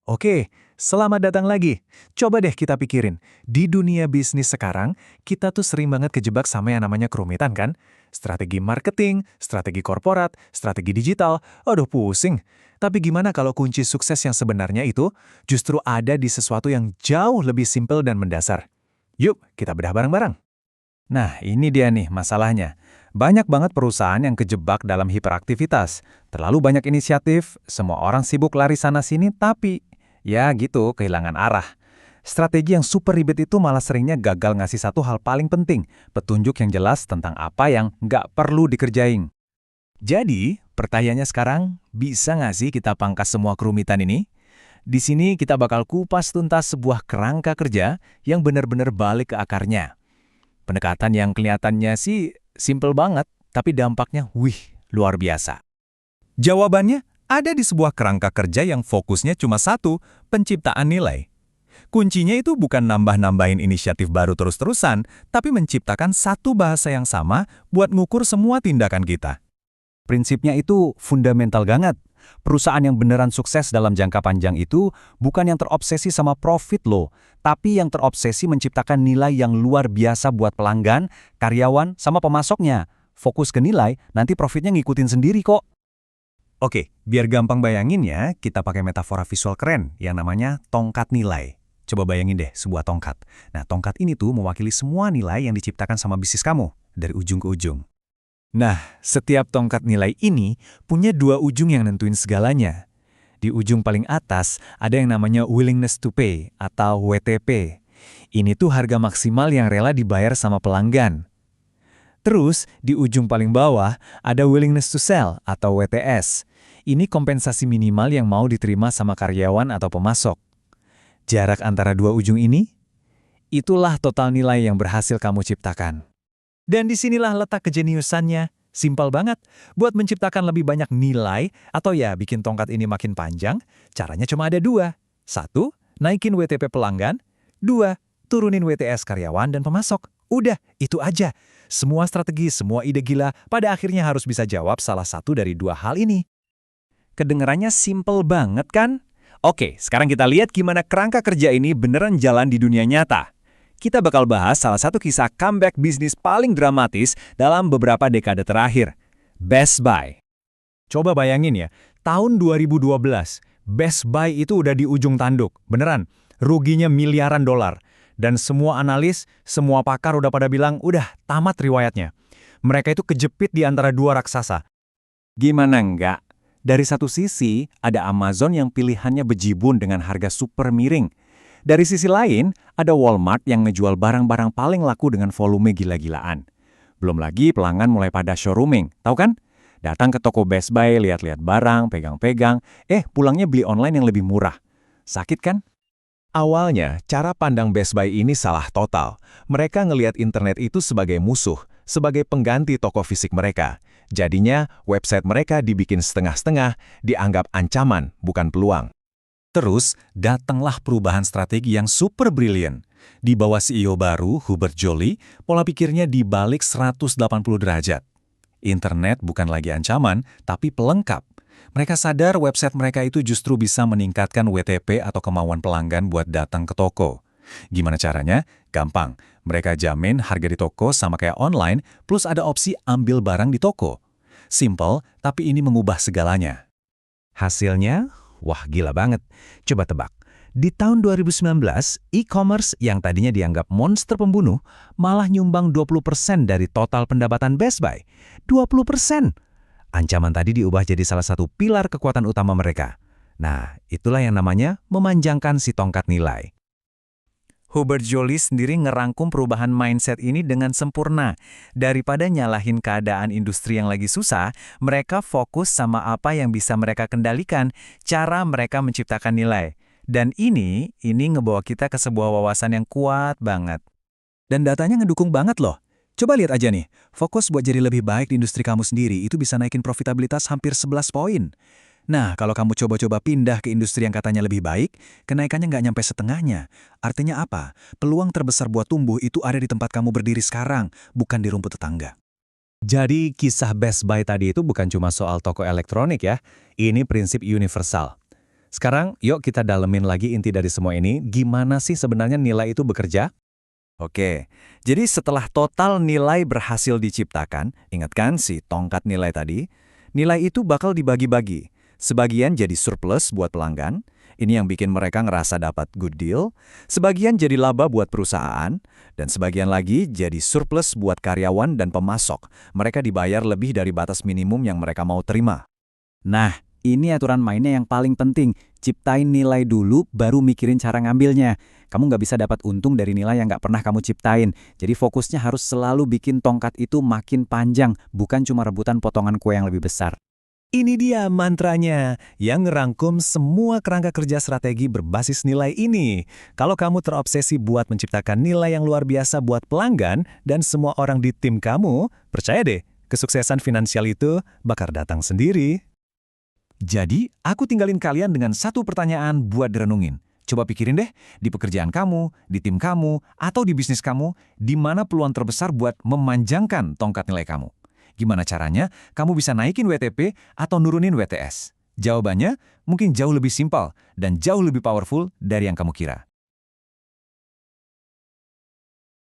Oke, selamat datang lagi. Coba deh kita pikirin, di dunia bisnis sekarang, kita tuh sering banget kejebak sama yang namanya kerumitan kan? Strategi marketing, strategi korporat, strategi digital, aduh pusing. Tapi gimana kalau kunci sukses yang sebenarnya itu justru ada di sesuatu yang jauh lebih simpel dan mendasar? Yuk, kita bedah bareng-bareng. Nah, ini dia nih masalahnya. Banyak banget perusahaan yang kejebak dalam hiperaktivitas. Terlalu banyak inisiatif, semua orang sibuk lari sana-sini, tapi ya gitu, kehilangan arah. Strategi yang super ribet itu malah seringnya gagal ngasih satu hal paling penting, petunjuk yang jelas tentang apa yang nggak perlu dikerjain. Jadi, pertanyaannya sekarang, bisa nggak sih kita pangkas semua kerumitan ini? Di sini kita bakal kupas tuntas sebuah kerangka kerja yang benar-benar balik ke akarnya. Pendekatan yang kelihatannya sih simple banget, tapi dampaknya luar biasa. Jawabannya ada di sebuah kerangka kerja yang fokusnya cuma satu, penciptaan nilai. Kuncinya itu bukan nambah-nambahin inisiatif baru terus-terusan, tapi menciptakan satu bahasa yang sama buat ngukur semua tindakan kita. Prinsipnya itu fundamental banget. Perusahaan yang beneran sukses dalam jangka panjang itu bukan yang terobsesi sama profit loh, tapi yang terobsesi menciptakan nilai yang luar biasa buat pelanggan, karyawan, sama pemasoknya. Fokus ke nilai, nanti profitnya ngikutin sendiri kok. Oke, biar gampang bayanginnya, kita pakai metafora visual keren yang namanya tongkat nilai. Coba bayangin deh sebuah tongkat. Nah, tongkat ini tuh mewakili semua nilai yang diciptakan sama bisnis kamu, dari ujung ke ujung. Nah, setiap tongkat nilai ini punya dua ujung yang nentuin segalanya. Di ujung paling atas ada yang namanya willingness to pay atau WTP. Ini tuh harga maksimal yang rela dibayar sama pelanggan. Terus, di ujung paling bawah ada willingness to sell atau WTS. Ini kompensasi minimal yang mau diterima sama karyawan atau pemasok. Jarak antara dua ujung ini, itulah total nilai yang berhasil kamu ciptakan. Dan disinilah letak kejeniusannya. Simpel banget. Buat menciptakan lebih banyak nilai, atau ya bikin tongkat ini makin panjang, caranya cuma ada dua. Satu, naikin WTP pelanggan. Dua, turunin WTS karyawan dan pemasok. Udah, itu aja. Semua strategi, semua ide gila, pada akhirnya harus bisa jawab salah satu dari dua hal ini. Kedengerannya simpel banget kan? Oke, sekarang kita lihat gimana kerangka kerja ini beneran jalan di dunia nyata. Kita bakal bahas salah satu kisah comeback bisnis paling dramatis dalam beberapa dekade terakhir, Best Buy. Coba bayangin ya, tahun 2012, Best Buy itu udah di ujung tanduk, beneran, ruginya miliaran dolar. Dan semua analis, semua pakar udah pada bilang, udah tamat riwayatnya. Mereka itu kejepit di antara dua raksasa. Gimana enggak? Dari satu sisi, ada Amazon yang pilihannya bejibun dengan harga super miring. Dari sisi lain, ada Walmart yang ngejual barang-barang paling laku dengan volume gila-gilaan. Belum lagi pelanggan mulai pada showrooming, tahu kan? Datang ke toko Best Buy, lihat-lihat barang, pegang-pegang, pulangnya beli online yang lebih murah. Sakit kan? Awalnya, cara pandang Best Buy ini salah total. Mereka ngelihat internet itu sebagai musuh, sebagai pengganti toko fisik mereka. Jadinya, website mereka dibikin setengah-setengah, dianggap ancaman, bukan peluang. Terus, datanglah perubahan strategi yang super brilian. Di bawah CEO baru, Hubert Joly, pola pikirnya dibalik 180 derajat. Internet bukan lagi ancaman, tapi pelengkap. Mereka sadar website mereka itu justru bisa meningkatkan WTP atau kemauan pelanggan buat datang ke toko. Gimana caranya? Gampang. Mereka jamin harga di toko sama kayak online, plus ada opsi ambil barang di toko. Simple, tapi ini mengubah segalanya. Hasilnya? Wah, gila banget. Coba tebak. Di tahun 2019, e-commerce yang tadinya dianggap monster pembunuh malah nyumbang 20% dari total pendapatan Best Buy. 20%! Ancaman tadi diubah jadi salah satu pilar kekuatan utama mereka. Nah, itulah yang namanya memanjangkan si tongkat nilai. Hubert Joly sendiri ngerangkum perubahan mindset ini dengan sempurna. Daripada nyalahin keadaan industri yang lagi susah, mereka fokus sama apa yang bisa mereka kendalikan, cara mereka menciptakan nilai. Dan ini ngebawa kita ke sebuah wawasan yang kuat banget. Dan datanya ngedukung banget loh. Coba lihat aja nih, fokus buat jadi lebih baik di industri kamu sendiri itu bisa naikin profitabilitas hampir 11 poin. Nah, kalau kamu coba-coba pindah ke industri yang katanya lebih baik, kenaikannya nggak nyampe setengahnya. Artinya apa? Peluang terbesar buat tumbuh itu ada di tempat kamu berdiri sekarang, bukan di rumput tetangga. Jadi, kisah Best Buy tadi itu bukan cuma soal toko elektronik ya. Ini prinsip universal. Sekarang, yuk kita dalemin lagi inti dari semua ini. Gimana sih sebenarnya nilai itu bekerja? Oke, jadi setelah total nilai berhasil diciptakan, ingat kan si tongkat nilai tadi? Nilai itu bakal dibagi-bagi. Sebagian jadi surplus buat pelanggan, ini yang bikin mereka ngerasa dapat good deal. Sebagian jadi laba buat perusahaan, dan sebagian lagi jadi surplus buat karyawan dan pemasok. Mereka dibayar lebih dari batas minimum yang mereka mau terima. Nah, ini aturan mainnya yang paling penting. Ciptain nilai dulu, baru mikirin cara ngambilnya. Kamu nggak bisa dapat untung dari nilai yang nggak pernah kamu ciptain. Jadi fokusnya harus selalu bikin tongkat itu makin panjang, bukan cuma rebutan potongan kue yang lebih besar. Ini dia mantranya yang ngerangkum semua kerangka kerja strategi berbasis nilai ini. Kalau kamu terobsesi buat menciptakan nilai yang luar biasa buat pelanggan dan semua orang di tim kamu, percaya deh, kesuksesan finansial itu bakal datang sendiri. Jadi, aku tinggalin kalian dengan satu pertanyaan buat direnungin. Coba pikirin deh, di pekerjaan kamu, di tim kamu, atau di bisnis kamu, di mana peluang terbesar buat memanjangkan tongkat nilai kamu? Gimana caranya kamu bisa naikin WTP atau nurunin WTS? Jawabannya mungkin jauh lebih simpel dan jauh lebih powerful dari yang kamu kira.